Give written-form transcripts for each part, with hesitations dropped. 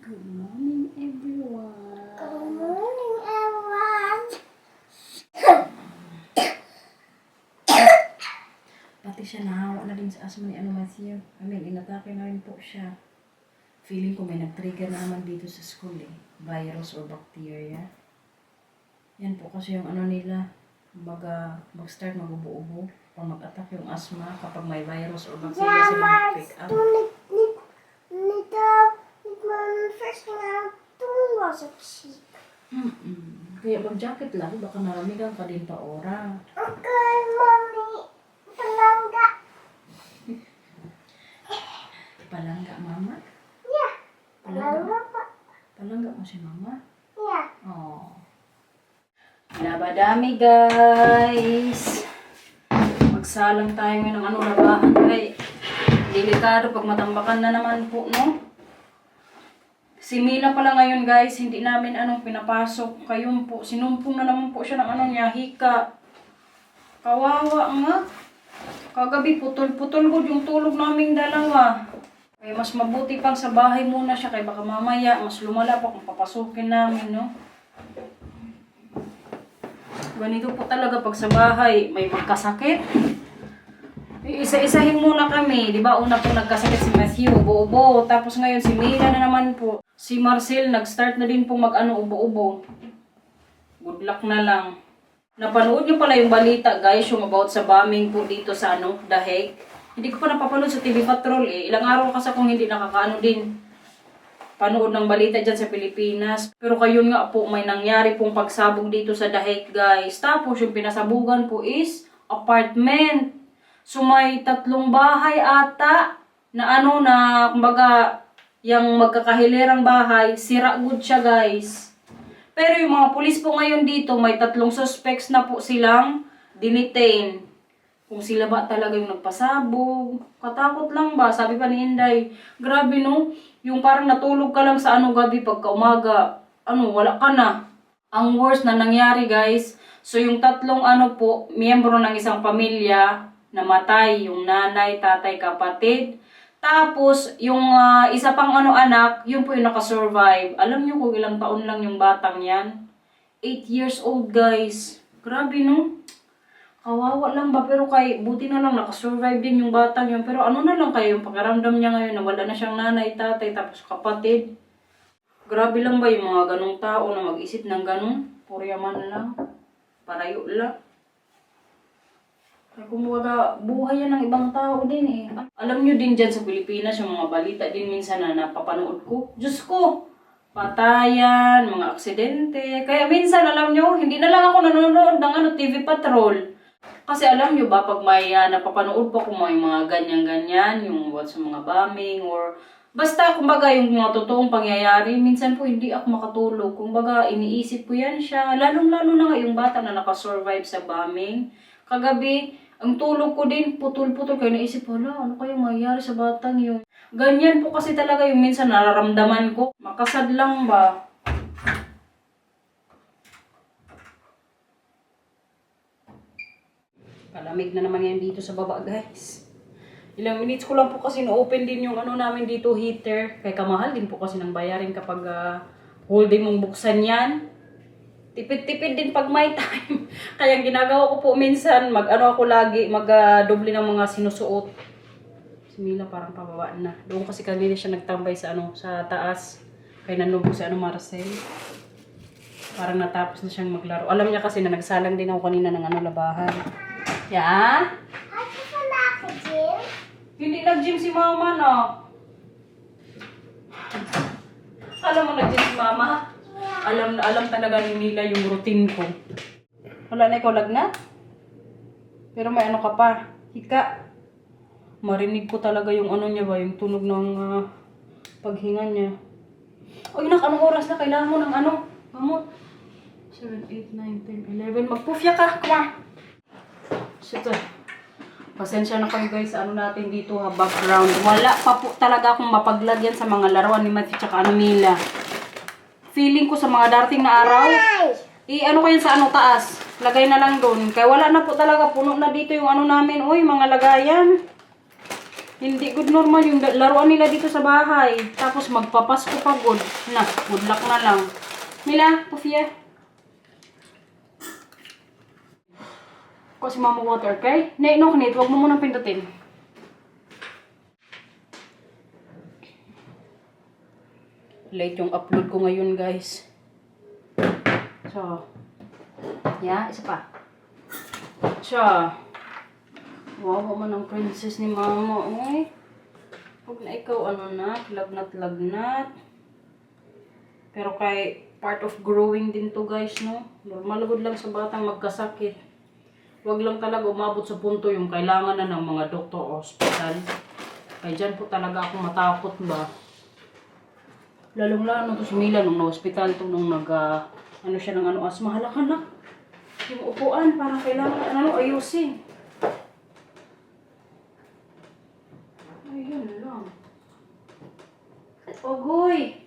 Good morning, everyone. Good morning, everyone. Pati siya nahawa na din sa asma ni Matthew. Inatake na rin po siya. Feeling ko may nag-trigger na naman dito sa school eh. Virus or bacteria. Yan po kasi yung nila. Mag-start mag-ubo-ubo o mag-attack yung asma kapag may virus or bacteria sila mag-pick up. First nga, was a cheap. Kaya mag-jacket lang, baka maramigan ka din pa ora. Okay, mommy. Palangga. Palangga, mama? Yeah. Palangga? Palangga pa. Palangga mo si mama? Yeah. Oh. Labadami guys. Magsalang tayo ng labahan ay delikado pag matambakan na naman po, no? Si Mila pala ngayon guys, hindi namin pinapasok. Kayong po, sinumpong na naman po siya ng niya, hika. Kawawa nga. Kagabi putol-putol ko yung tulog naming dalawa. Kaya mas mabuti pang sa bahay muna siya, kaya baka mamaya mas lumala pa kung papasukin namin, no? Ganito po talaga pag sa bahay, may magkasakit. Isa-isahin muna kami, di ba? Una po nagkasakit si Matthew, ubo-ubo. Tapos ngayon si Mila na naman po. Si Marcel, nag-start na din po ubo-ubo. Good luck na lang. Napanood niyo pala yung balita, guys, yung about sa bombing po dito sa The Hague. Hindi ko pa napapanood sa TV Patrol eh. Ilang araw kasi akong hindi nakakaano din. Panood ng balita dyan sa Pilipinas. Pero kayon nga po, may nangyari pong pagsabog dito sa The Hague, guys. Tapos yung pinasabugan po is apartment. So may 3 bahay ata na kumbaga, yung magkakahilirang bahay, sira good siya guys. Pero yung mga pulis po ngayon dito, may 3 suspects na po silang dinitain. Kung sila ba talaga yung nagpasabog, katakot lang ba? Sabi pa ni Inday, grabe no, yung parang natulog ka lang sa gabi pagka umaga, wala ka na. Ang worst na nangyari guys, so yung 3 po, miyembro ng isang pamilya, namatay, yung nanay, tatay, kapatid. Tapos, yung isa pang anak, yun po yung nakasurvive. Alam nyo kung ilang taon lang yung batang yan? 8 years old, guys. Grabe, no? Kawawa lang ba? Pero buti na lang nakasurvive din yung batang yun. Pero na lang kayo yung pakiramdam niya ngayon na wala na siyang nanay, tatay, tapos kapatid. Grabe lang ba yung mga ganong tao na mag-isip ng ganon? Puryaman lang. Parayo lang. Kumbaga, buhay yan ng ibang tao din eh. Alam nyo din dyan sa Pilipinas, yung mga balita din minsan na napapanood ko. Diyos ko, patayan, mga aksidente. Kaya minsan, alam nyo, hindi na lang ako nanonood ng TV Patrol. Kasi alam nyo ba, pag may napapanood po kung may mga ganyan-ganyan, yung sa mga bombing or basta, kumbaga, yung mga totoong pangyayari, minsan po hindi ako makatulog. Kumbaga, iniisip ko yan siya. Lalong-lalo na nga yung bata na nakasurvive sa bombing. Kagabi, ang tulog ko din, putol-putol. Kaya naisip, ano kayong mangyayari sa batang yun? Ganyan po kasi talaga yung minsan nararamdaman ko. Makasad lang ba? Palamig na naman yan dito sa baba, guys. Ilang minutes ko lang po kasi na-open din yung namin dito, heater. Kaya kamahal din po kasi nang bayarin kapag whole day mong buksan yan. Tipid-tipid din pag may time. Kaya ginagawa ko po minsan, ako lagi, doble ng mga sinusuot. Si Mila parang pababa na. Doon kasi kanina siya nagtambay sa sa taas. Kaya nandun po si Marcel. Parang natapos na siyang maglaro. Alam niya kasi na nagsalang din ako kanina ng labahan. Ya? Ay, ka na ako, Jim? Hindi nag-gym si mama na. Alam mo nag-gym si mama? Alam talaga ni Mila yung routine ko. Wala na ikaw lagnat? Pero may ka pa. Hika. Marinig ko talaga yung niya ba, yung tunog ng paghinga niya. Oy, anong oras na? Kailangan mo ng gamot. 7, 8, 9, 10, 11. Magpufya ka. Come on. Shit. Pasensya na kayo guys sa natin dito background. Wala pa po talaga akong mapaglagyan sa mga laruan ni Matthew tsaka Mila. Feeling ko sa mga darating na araw, ko yan sa taas. Lagay na lang doon. Kaya wala na po talaga, puno na dito yung namin. Uy, mga lagayan. Hindi good normal yung laruan nila dito sa bahay. Tapos magpapasko pa good. Na, good luck na lang. Mila, Pufia. Ko si Mama water, okay? No, kanit. Huwag mo munang pindutin. Late yung upload ko ngayon, guys. So, yeah, isa pa. So, wow, man ang princess ni Mama, eh. Huwag na ikaw, ano na, lagnat-lagnat. Pero kay part of growing din to, guys, no? Normal good lang sa batang magkasakit. Huwag lang talaga umabot sa punto yung kailangan na ng mga doktor o hospital. Kaya dyan po talaga ako matakot ba. Lalong-lalo to si Mila nung na-hospital to nung ano siya ng asma. Hala ka na. Yung upuan, parang kailangan ayusin. Ayun lang. Ogoy!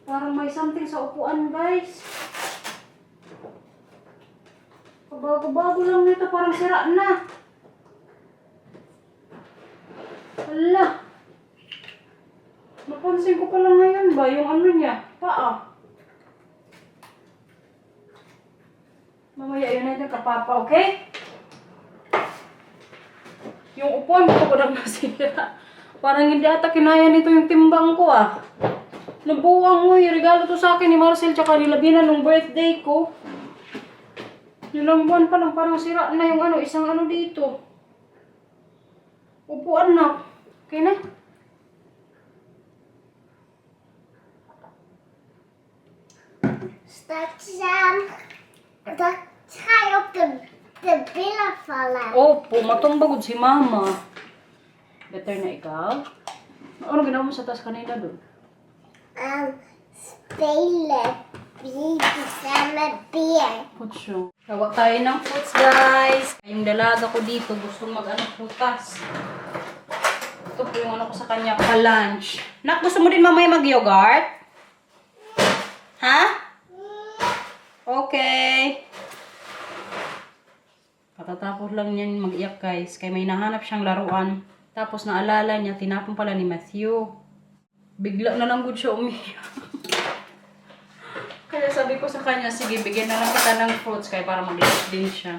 Parang may something sa upuan, guys. Bago-bago lang nito, parang sira na. Hala. Napansin ko pala ngayon ba, yung ano niya, paa. Mamaya yun na yung kapapa, okay? Yung upuan ko lang nasira. Parang hindi ata kinaya nito yung timbang ko ah. Nabuwang mo, regalo to sa akin ni Marcel tsaka ni Labina nung birthday ko. Ilang buwan pa lang, parang sira na yung isang dito. Upuan na. Okay na? The tie of the villa fallen. Opo, matumbagod si Mama. Better na ikaw. Ano ginawa mo sa taas kanina doon? Spelen. Baby sama beer. Putso. Gawa tayo ng fruits, guys. Yung dalaga ko dito, gustong prutas. Ito po yung ko sa kanya pa-lunch. Nak, gusto mo din mamaya mag-yogurt? Ha? Okay. Katatapos lang niyan mag-iyak, guys. Kaya may nahanap siyang laruan. Tapos naalala niya, tinapon pala ni Matthew. Bigla na lang good siya umiyak. Kaya sabi ko sa kanya, sige, bigyan na lang kita ng fruits kaya para mag-lunch din siya.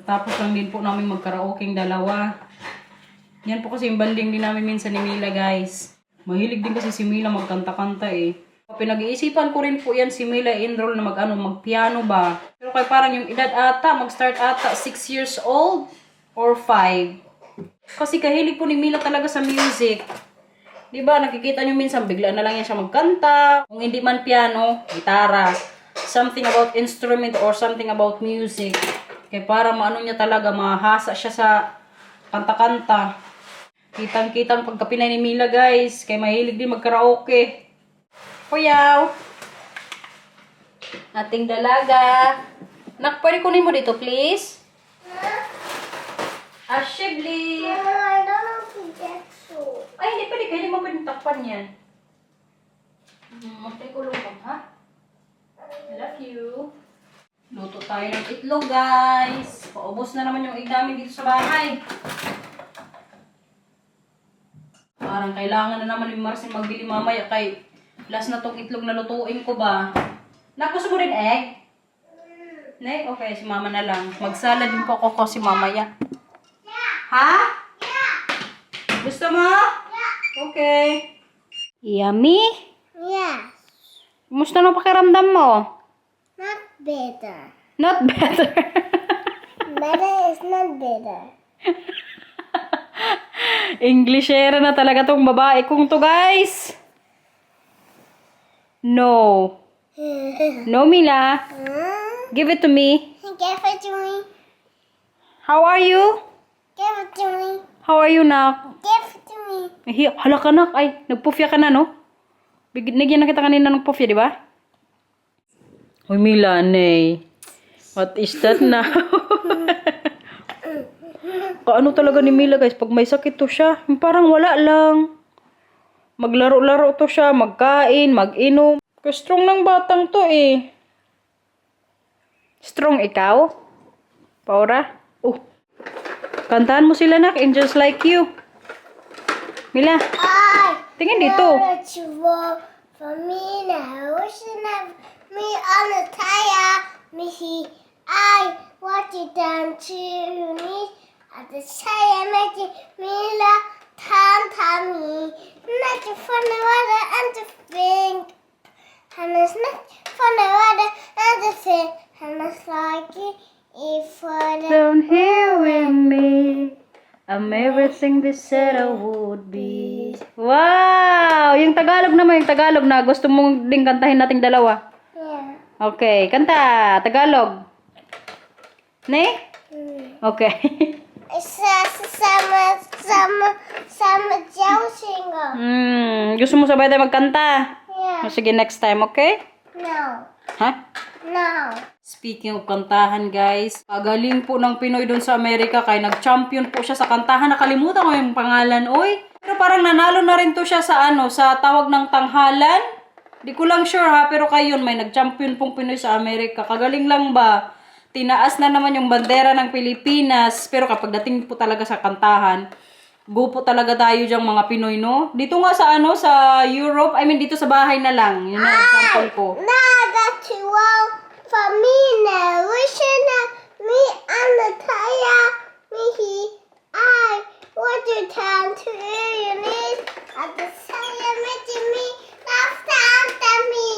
Tapos lang din po namin magkaraoking dalawa. Yan po kasi yung banding din namin minsan ni Mila, guys. Mahilig din kasi si Mila magkanta-kanta eh. Pinag-iisipan ko rin po yan si Mila enroll na mag-piano ba. Pero kaya parang yung edad ata, mag-start ata 6 years old or 5. Kasi kahilig po ni Mila talaga sa music. Diba, nakikita nyo minsan, bigla na lang yan siya magkanta. Kung hindi man piano, gitara. Something about instrument or something about music. Kaya para maano niya talaga, mahasa siya sa kanta-kanta. Kitang-kitang pagkapinay ni Mila, guys. Kaya mahilig din magkaraoke. Kuyaw! Ating dalaga. Nak, pwede kunin mo dito, please? Ashibli! I don't know if you get so. Ay, hindi pwede. Hindi mo pwede takpan yan. Magtikulong ka, ha? I love you. Luto tayo ng itlog, guys. Paubos na naman yung egg namin dito sa bahay. Parang kailangan na naman ni Marcel magbili mamaya kay last na tong itlog na lutuin ko ba. Gusto mo rin egg? Ne? Okay, si Mama na lang. Magsalad din po ako si mamaya. Ha? Gusto mo? Okay. Yummy? Yes. Kumusta na pakiramdam mo? Not better. Not better. Better is not better. Englishera na talaga tong babae kong to, guys. No. No, Mila. Give it to me. Give it to me. How are you? Give it to me. How are you, nak? Give it to me. Hala ka, nak. Ay, nagpufya ka na, no? Nagyan na kita kanina ng pufya, di ba? Uy, Mila, Nay. What is that now? Kaano talaga ni Mila, guys? Pag may sakit to siya, parang wala lang. Maglaro-laro to siya, magkain, mag-inom. Strong ng batang to eh. Strong ikaw? Paura? Oh. Kantahan mo sila nak, and just like you. Mila, I tingin dito. know that you want for me now. Wishing that me on the tire. Me he, I want you down to your knees. At the tire, making me la tan me. Not you for the water and the thing. And it's not for the water and the thing. And it's like it for the. Down here with me, I'm everything they said I would be. Wow! Yung Tagalog naman, yung Tagalog na gusto mong ding kantahin nating dalawa. Yeah. Okay, kanta. Tagalog. Ne? Okay. Sama Joe singer. Gusto mo sabay tayo magkanta? Yeah. O, sige, next time, okay? No. Ha? No. Speaking of kantahan, guys, pagaling po ng Pinoy doon sa Amerika kaya nag-champion po siya sa kantahan. Nakalimutan ko yung pangalan, oy. Pero parang nanalo na rin to siya sa sa tawag ng tanghalan. Di ko lang sure ha, pero kayon may nag-champion pong Pinoy sa Amerika. Kagaling lang ba? Tinaas na naman yung bandera ng Pilipinas. Pero kapag dating po talaga sa kantahan, go po talaga tayo diyang mga Pinoy, no? Dito nga sa sa Europe, dito sa bahay na lang. Yun ang example ko. Now that you want for me now. Wishing that me on the tire. Me he. I want you down to your knees. At the tire making me laugh after me.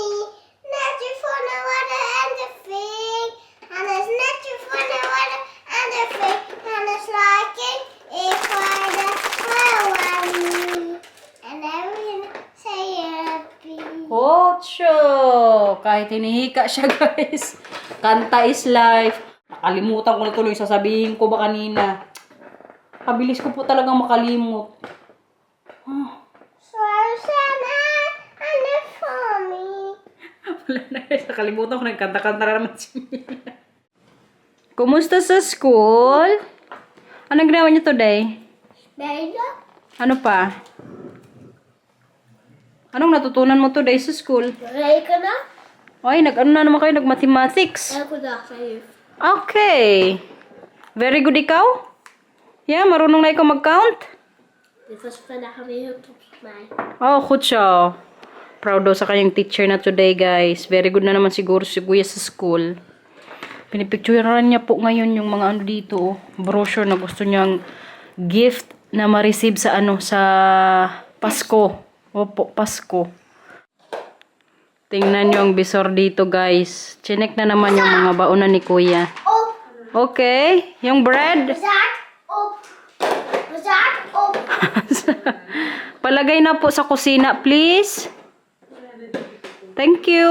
Not you for the water and the thing. And it's not you for the water and the thing. And it's like it for the one. And everything say happy. Ocho! Kahit hinihika siya, guys. Kanta is life. Nakalimutan ko na tuloy. Sasabihin ko ba kanina. Kabilis ko po talagang makalimot. So sana and for me. Wala na guys. Nakalimutan ko. Nagkanta-kanta na naman si Mila. Kumusta sa school? Anong ginawa niyo today? Bella? Ano pa? Anong natutunan mo today sa school? Ready ka na? Ay, nag-ano na naman kayo? Nag-mathematics. Ako na sa'yo. Okay. Very good ikaw? Yeah, marunong na ikaw mag-count? Tapos pa na kami yung tukmay. Oh, good siya. Proud daw sa kanyang teacher na today, guys. Very good na naman siguro si Kuya sa school. Pinipicturean niya po ngayon yung mga ano dito, oh, brochure na gusto niyang gift na ma-receive sa sa Pasko. Opo, Pasko. Tingnan niyo ang bisor dito, guys. Chinek na naman yung mga baonan ni Kuya. Oh! Okay, yung bread. Bazak! Oh! Bazak! Oh! Palagay na po sa kusina, please. Thank you.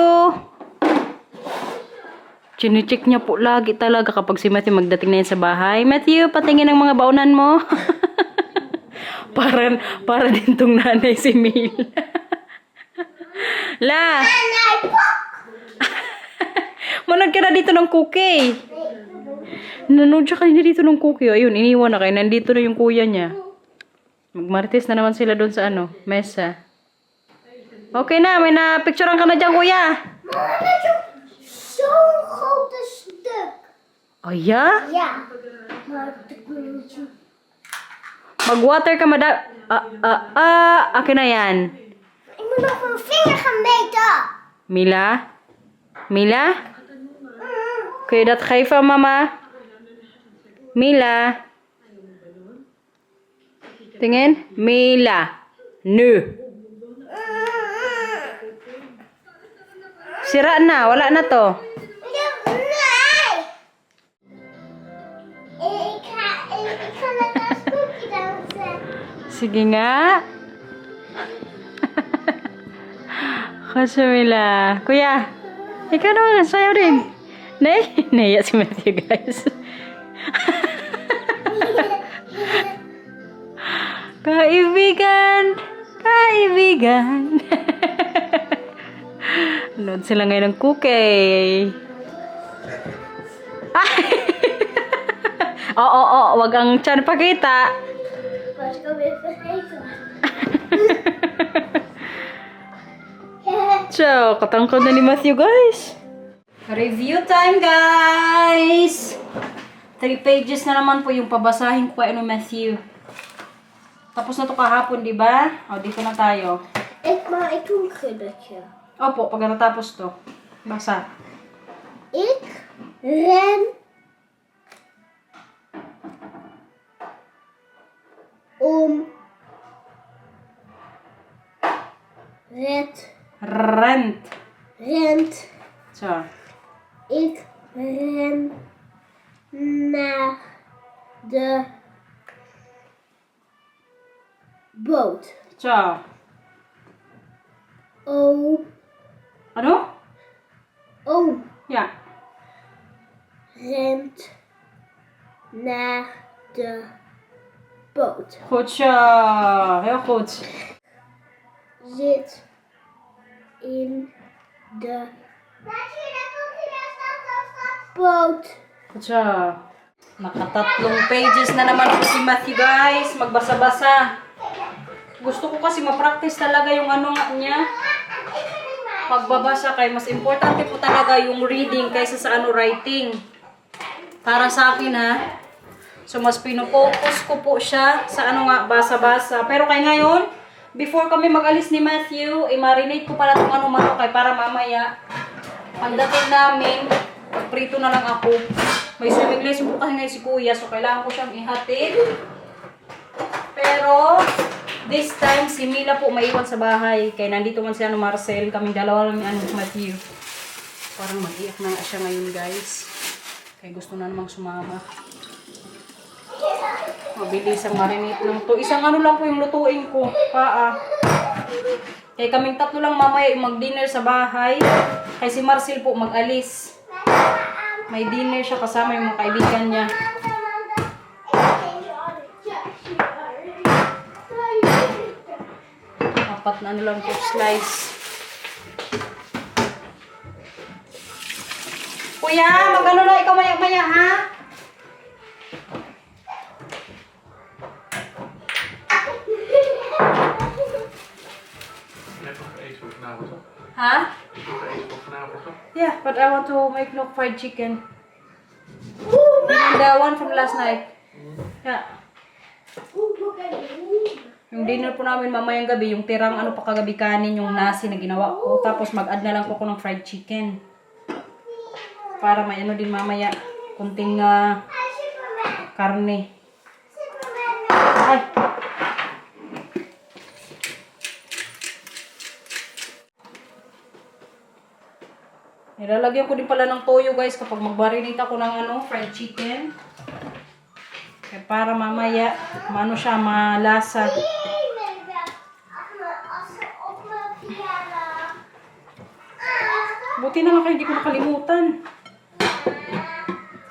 Chine-check niya po lagi talaga kapag si Matthew magdating na yan sa bahay. Matthew, patingin ang mga baonan mo. para din tong nanay si Mila. La! Manood ka na dito ng cookie. Nanood siya kanina dito ng cookie. Ayun, iniwan na kayo. Nandito na yung kuya niya. Magmarites na naman sila doon sa mesa. Okay na, may na-picturean ka na dyan, kuya. So hold the stick. Oh, yeah? Yeah. Mag-water ka, akin na yan. Ik moet nog mijn vinger gaan meten. Mila? Mila? Kun je dat geven, mama? Mila? Tingin? Mila. Nu. Sira na. Wala na to. Nee. Ik ga net als koekje dansen. Sige nga. Kasi Mila. Kuya, ikaw naman sayo rin. Naiya si Matthew, guys. Kaibigan. Kaibigan. Nood sila ngayon ng cookie. Oo, wag ang tiyan pakita. Was ik alweer vergeten. So, katangkad na ni Matthew, guys. Review time, guys. 3 pages na naman po yung pabasahin ko kay ano Matthew. Tapos na to kahapon, di ba? O, dito na tayo. Ik maak een kuddetje. Opo, pag natapos to. Basa. Ik ren om Rent. rent. So, Ik ren naar de boot. so. Oh, Ano? oh, Ja. rent naar de boot. Goed zo. Heel goed. Zit in de boot. Good job. Nakatatlong pages na naman po si Matthew, guys. Magbasa-basa. Gusto ko kasi ma-practice talaga yung ano nga niya. Pagbabasa kay mas importante po talaga yung reading kaysa sa ano writing. Para sa akin ha. So mas pinofocus ko po siya sa ano nga basa-basa. Pero kay ngayon, before kami mag-alis ni Matthew, i-marinate ko pala itong ano manok kay para mamaya pagdating namin, pagprito na lang ako. May swimming lesson po kasi ngayon si Kuya, so kailangan ko siyang ihatid. Pero, this time, si Mila po maiwan sa bahay. Kaya nandito man si ano, Marcel, kaming dalawa lang ni ano, Matthew. Parang mag-iyak na nga siya ngayon, guys. Kaya gusto na namang sumama. Mabilis ang marinate lang to. Isang ano lang po yung lutuin ko. Paa. Kaya kaming tatlo lang mamaya mag-dinner sa bahay. Kaya si Marcel po mag-alis. May dinner siya kasama yung mga kaibigan niya. Apat na ano lang po slice. Kuya, mag-ano na ikaw maya-maya ha? Huh? Yeah, but I want to make no fried chicken. The one from last night. Yeah. Yung dinner po namin mamayang gabi, yung tirang ano pa kagabi kanin, yung nasi na ginawa ko. Tapos mag-add na lang po ko ng fried chicken. Para may ano din mamaya, kunting karne. Ay! Nilalagyan ko din pala ng toyo guys kapag mag-marinate ako ng ano, fried chicken. Kaya para mamaya, maano siya, malasa. Buti na lang kayo, hindi ko nakalimutan.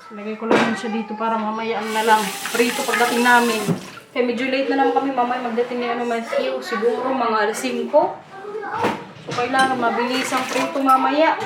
Lagay ko lang siya dito para mamaya ano na lang, prito pagdating namin. Kaya medyo late na naman kami mamaya magdating ni ano, Matthew. Siguro mga 5. So kailangan mabilis ang prito mamaya.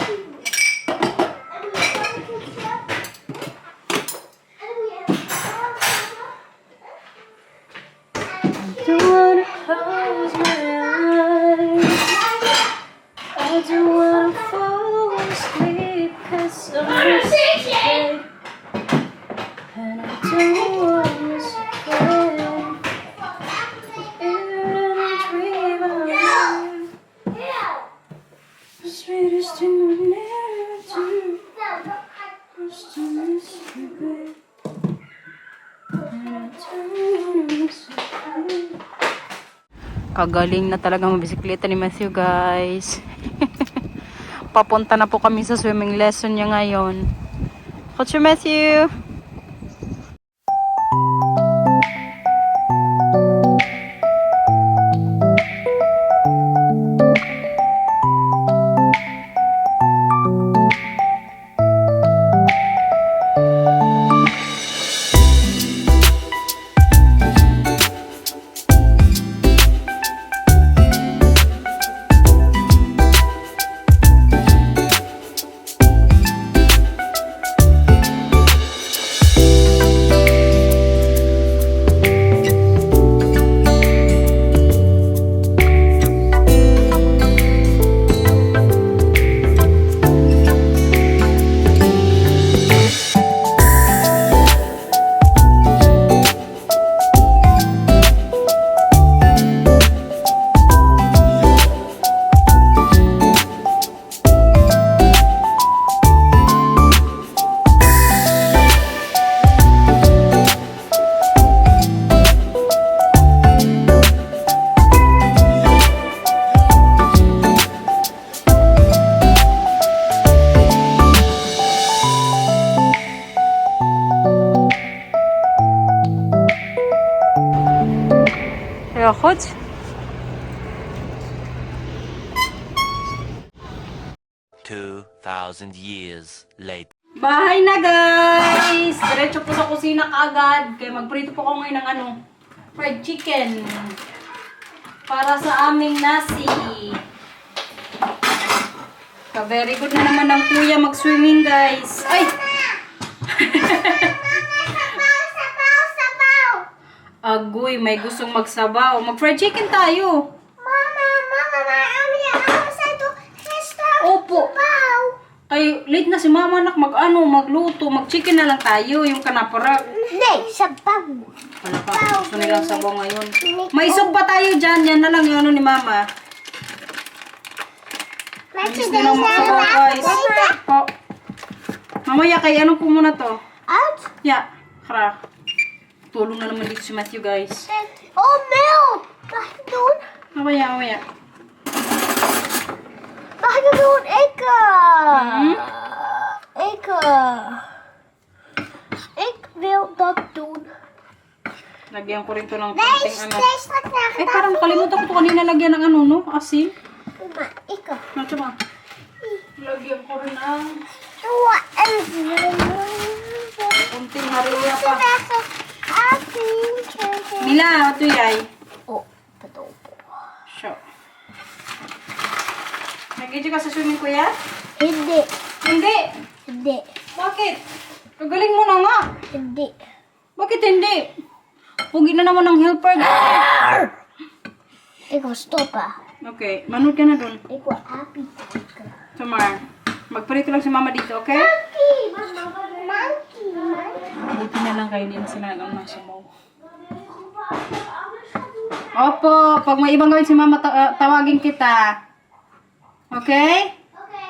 Kagaling na talaga mabisikleta ni Matthew, guys. Papunta na po kami sa swimming lesson niya ngayon. Coach Matthew! Ja, goed. $2,000 years later. Bahay na guys! Diretso po sa kusina kaagad. Kaya magprito po ako ngayon ng fried chicken. Para sa aming nasi. Very good na naman ng kuya mag-swimming guys. Ay! Agoy, may gustong magsabaw. Mag-fried chicken tayo. Opo. Ay, late na si mama anak magluto. Mag-chicken na lang tayo. Yung kanapara. Hindi, sabaw. Wala pa. Gusto nilang sabaw ngayon. May soup pa tayo dyan. Yan na lang yung ni mama. Gusto nilang magsabaw guys. Oh. Mamaya kay ano po muna to? Out? Yeah. Kara. Tulong na naman dito si Matthew guys. Oh, milk! Bakit doon? Mamaya. Bakit doon? Eka! Ik wil dat doen. Lagyan ko rin to ng Deze, konting deze gaat naar Eh, parang kalimutan ko to kanina lagyan ng no? Asin. Maar ik Nacho ba? Lagyan ko rin ang doe en konting hariya pa. Asin. Mila, ito yay. Oh, betul. Sure. Nag-enjoy ka sa swimming kuya? Hindi. Hindi. Hindi. Bakit? Kagaling mo na nga. Hindi. Bakit hindi? Pugi na naman ng helper. Ik wil stoppen. Okay, manood ka na dun. Ik wil api kijken. Tamar, magparito lang si mama dito, okay? Monkey, monkey. Buti na lang kayo din sila ng nasa mo. Opo, pag may ibang gawin si mama, tawagin kita. Okay? Okay.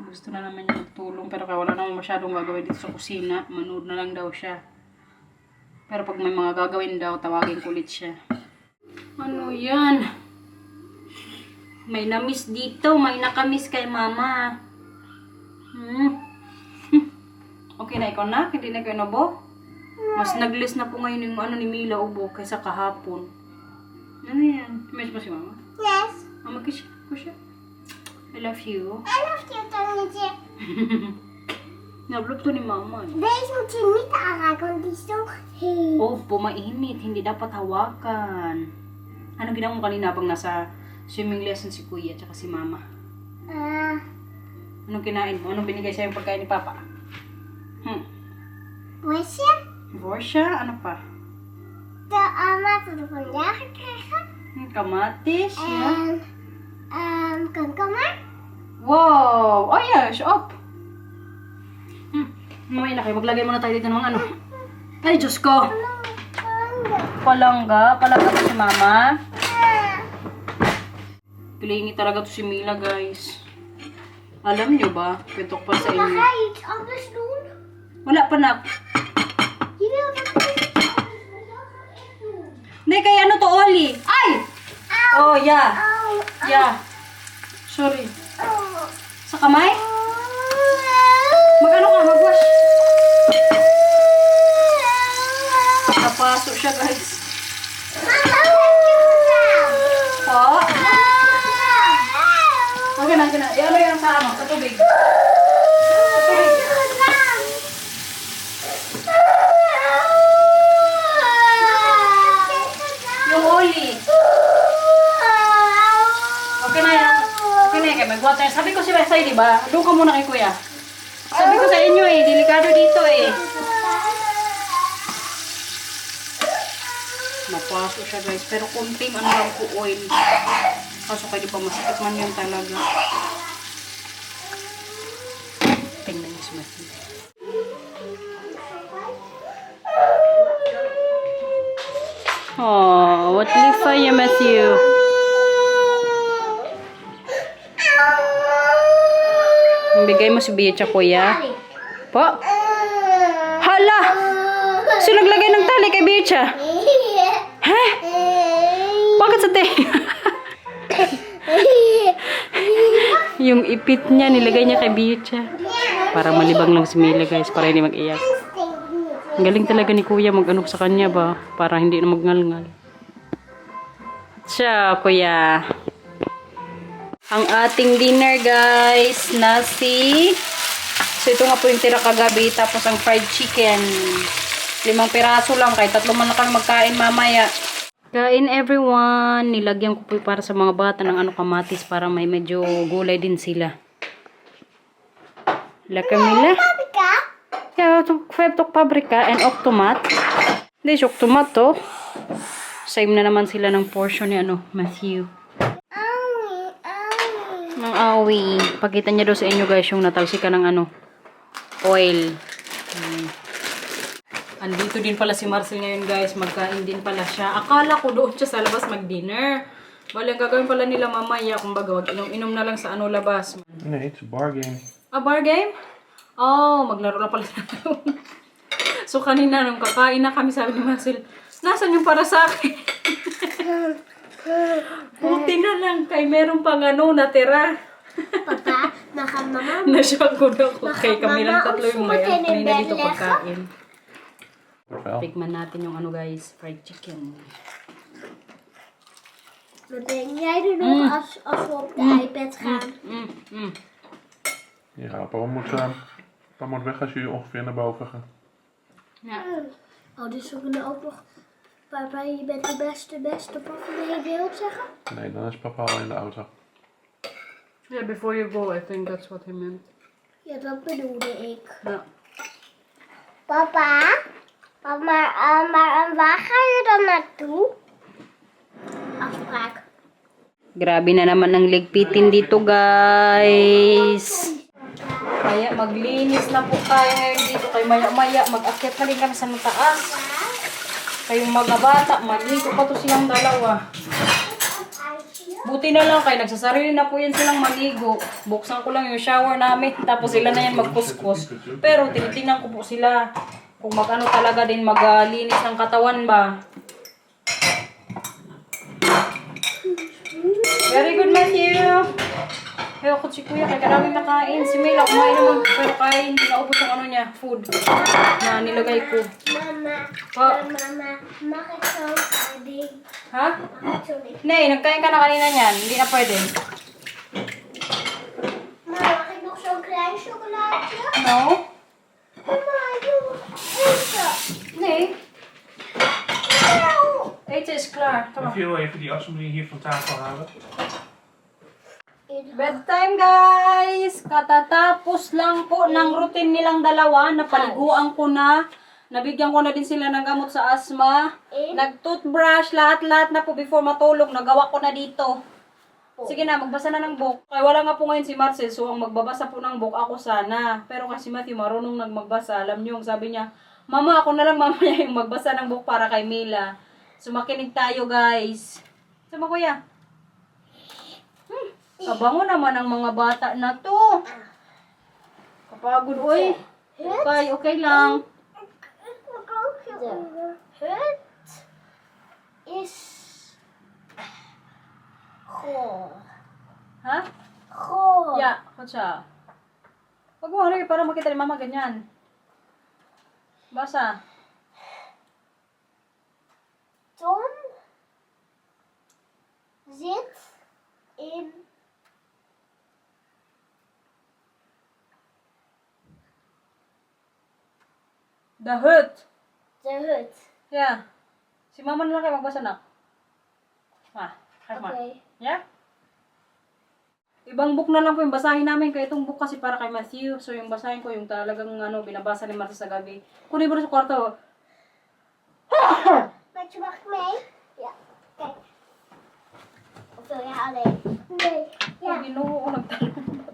Gusto na naman niya magtulong pero kaya wala naman masyadong gagawin dito sa kusina. Manood na lang daw siya. Pero pag may mga gagawin daw, tawagin ko ulit siya. Ano yan? May na-miss dito. May nakamiss kay mama. Okay na ikaw na? Hindi na kayo nabo? Mas nag-less na po ngayon yung ni Mila Ubo kaysa kahapon. Ano yan? Miss mo si mama? Yes. Mama, kiss ko siya. I love you. I love you, Tongetje. Nablog to ni mama. Deze moet je niet aanraken, want die is zo heet. Opo, mainit. Hindi dapat hawakan. Ano ginawa mo kanina pag nasa swimming lesson si kuya at si mama? Anong kinain mo? Anong binigay sa'yo yung pagkain ni papa? Worstje? Borsya? Ano pa? De oma had er vandaag gekregen. Kamatis? Yeah. En komkommer. Wow! Oh yeah, show up! Mamaya na kayo. Maglagay muna tayo dito ng mga ano. Ay, Diyos ko! Palangga. Palangga to si mama. Pilingi talaga to si Mila, guys. Alam nyo ba? Kwento ko pa sa Dan inyo. ga je iets anders doen. Wala pa na. Je wil dat ik iets anders doe. Hindi, kaya ano to, Oli? Ay! Oh, yeah. Oh, Yeah. Sorry. oh. Sa kamay? Mag-ano ka? Mag-wash. Napaso siya, guys. Mama, hoe heb je gedaan? Po? Okay na, okay na. Ano yung sa ano? Sa tubig. Yung Oli. Okay na yan. Okay na yan. Kaya mag-water. Sabi ko si Wesay, di ba? Doon ka muna kay kuya. Sabi ko sa inyo eh. Delikado dito eh. Napaso siya guys. Pero kunting ano lang po oil. Kaso kayo di pa masakit man yun talaga. Tingnan niyo si Matthew. Oh, what lifa you, Matthew? Bigay mo si Bicha, kuya. Po? Hala! Sino naglagay ng tali kay Bicha? Ha? Bakit sa te? Yung ipit niya, nilagay niya kay Bicha. Para malibang lang si Mila, guys. Para hindi mag-iyak. Ang galing talaga ni Kuya mag-ano sa kanya ba? Para hindi na magngalngal. Siya, Kuya. Ang ating dinner, guys, nasi. So, ito nga po yung tira kagabi. Tapos, ang fried chicken. 5 piraso lang. Kahit 3 man na kami magkain mamaya. Kain, everyone. Nilagyan ko po para sa mga bata ng kamatis para may medyo gulay din sila. La Camila. Paprika? Ja, tok paprika and oktomat. Hindi, oktomat to. Same na naman sila ng portion ni Matthew. Ng awi. Pakita niya daw sa inyo guys yung natalsika ng oil. Andito din pala si Marcel ngayon guys. Magkain din pala siya. Akala ko doon siya sa labas mag-dinner. Bali, ang gagawin pala nila mamaya. Kung baga, wag inom-inom na lang sa labas. Nee, it's a bar game. A bar game? Oh, maglaro na pala tayo. So, kanina nung kakain na kami, sabi ni Marcel, nasan yung para sa akin? Buti na lang kay meron pang natira. Papa, nakamama. Na-shock ko na ko kay kami lang tatlo yung may na dito pagkain. Vertel. Tikman natin yung guys, fried chicken. Wat denk jij er nog als we op de iPad gaan? Ja, papa moet weg als jullie ongeveer naar boven gaan. Ja. Oh, dus we kunnen ook nog... Papa, je bent de beste papa van de hele wereld zeggen? Nee, dan is papa al in de auto. Yeah, before you go, I think that's what he meant. Ja, dat bedoelde ik. Ja. Papa? Maar waar ga je dan naartoe? Afspraak. Grabe na naman ang ligpitin dito, guys. Kaya maglinis na po tayo ngayon dito. Kaya maya-maya, mag-akyat na rin kami sa taas. Kayong mga bata, magligo pa to silang dalawa. Buti na lang kaya nagsasarili na po yan silang maligo. Buksan ko lang yung shower namin, tapos sila na yan magkuskus. Pero tinitingnan ko po sila kung talaga din maglinis ng katawan ba. Very good, Matthew. Kaya ako si Kuya, kaya karaming nakain. Si Mela, kumain naman. Pero kaya hindi naubos ang niya, food na nilagay ko. Mama, Oh. mama, mag ik zo'n ding? Ha? Mag ik zo'n ding? Nay, nagkain ka na kanina niyan. Hindi na pwede. Maar mag ik nog zo'n klein chocolaatje? No? Mama, ik wil eten. Nee. Eeuw. Eten is klaar. Kom maar. Wil even die assemblée hier van tafel halen? Bedtime, guys! Katatapos lang po ng routine nilang dalawa. Napaliguan ko na. Nabigyan ko na din sila ng gamot sa asthma. Nag-toothbrush, lahat-lahat na po before matulog. Nagawa ko na dito. Sige na, magbasa na ng book. Kaya wala nga po ngayon si Marcel, so ang magbabasa po ng book ako sana. Pero kasi Matthew, marunong magbasa. Alam niyo, sabi niya, Mama, ako na lang mamaya yung magbasa ng book para kay Mila. So makinig tayo, guys. Sama kuya. Kabango naman ang mga bata na to. Kapagod, oy. Okay lang. De hut is goor. Ha? Goor. Ya, wat siya? Huwag mo hurry para makita ni Mama ganyan. Basa. Tom zit in The hut. de hut. Yeah. Si Mama na lang kayo magbasa na. Kaya ma. Oké. Yeah? Ibang book na lang po yung basahin namin. Kaya itong book kasi para kay Matthew. So yung basahin ko yung talagang binabasa ni Marcia sa gabi. Kunin mo rin sa kwarto. Maatje, mag ik mee? Ja. Kijk. Of wil je alleen? Nee. Ja. Ginoo, nagtalong.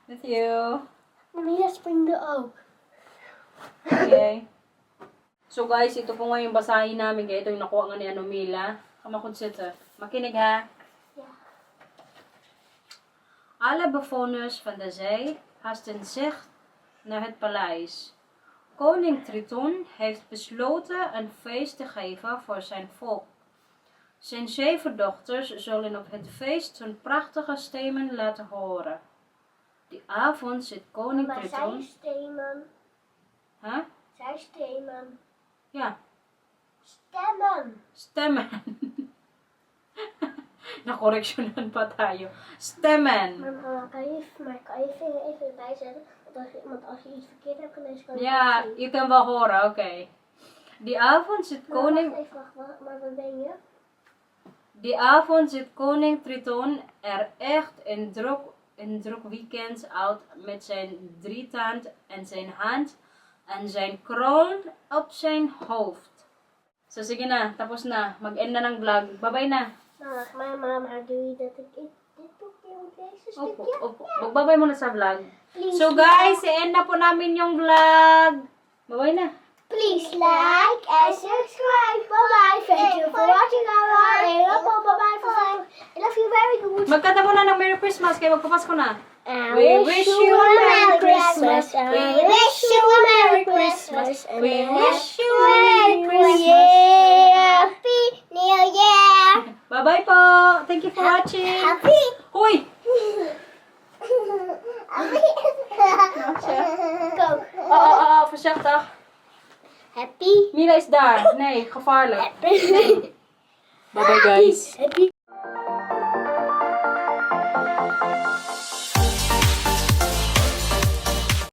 Matthew. Mia springde ook. Okay. So guys, ito po nga yung basahin namin. Kaya ito yung nakuha nga ni Mila. Kamakonsita. Makinig ha. Ja. Alle bewoners van de zee haasten zich naar het paleis. Koning Triton heeft besloten een feest te geven voor zijn volk. Zijn 7 dochters zullen op het feest hun prachtige stemmen laten horen. Die avond zit koning Maar Triton... zijn stenen. Ha? Zij stemmen. Ja. Stemmen. Stemmen. Na-correctionan pa tayo. Stemmen. Maar kan je vinger even erbij zetten? Want als je iets verkeerd hebt gelezen, kan je Ja, het zien. je kan wel horen, oké. Die avond zit koning... Wacht even, wacht. Maar wat ben je? Die avond zit koning Triton er echt een druk weekend uit met zijn drietand en zijn hand en zijn kroon op zijn hoofd. So sige na, tapos na. Mag-end na ng vlog. Bye-bye na. Nou, maar doe je dat ik dit boekje moet lezen? Opo, Stukje? opo. Magbabay muna sa vlog. Please So guys, i-end na po namin yung vlog. Bye-bye na. Please like and subscribe. Bye-bye. Thank you for watching our video. Bye-bye. I love you very good. Magkanta muna ng Merry Christmas kaya magpapasko na. We wish you a Merry Christmas. We wish you a Merry Christmas. We wish you a Merry Christmas. Happy New Year. Bye-bye po. Thank you for watching. Happy. Hoy! Go. Voorzichtig. Happy. Mila is daar. Nee, gevaarlijk. Happy. Bye-bye guys. Happy.